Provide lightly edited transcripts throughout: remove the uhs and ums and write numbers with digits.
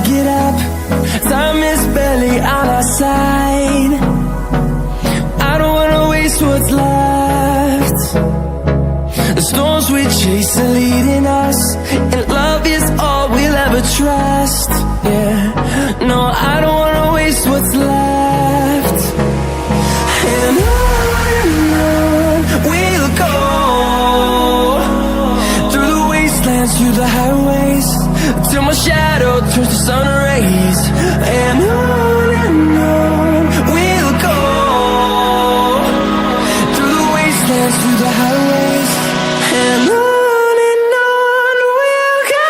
get up. Time is barely on our side. I don't wanna waste what's left. The storms we chase are leading us, and love is all we'll ever trust. Yeah, no, I don't wanna waste what's left. And on we'll go, through the wastelands, through the highways, till my shadow turns to sun rays. And on we'll go, through the wastelands, through the highways, and on we'll go.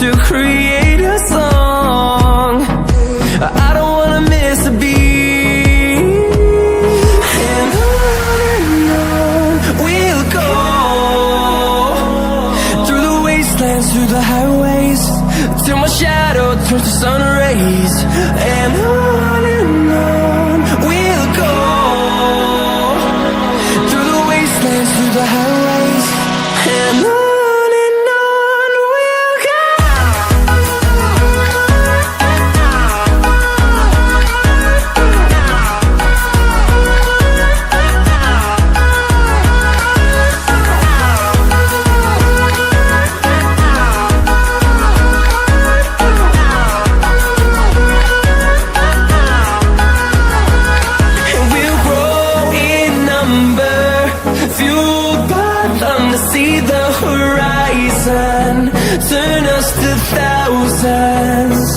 To create a song, I don't wanna miss a beat. And on we'll go, through the wastelands, through the highways, till my shadow turns to sun rays. And on we'll go, through the wastelands, through the highways, and on. See the horizon turn us to thousands,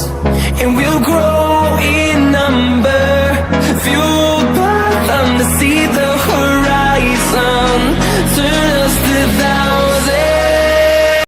and we'll grow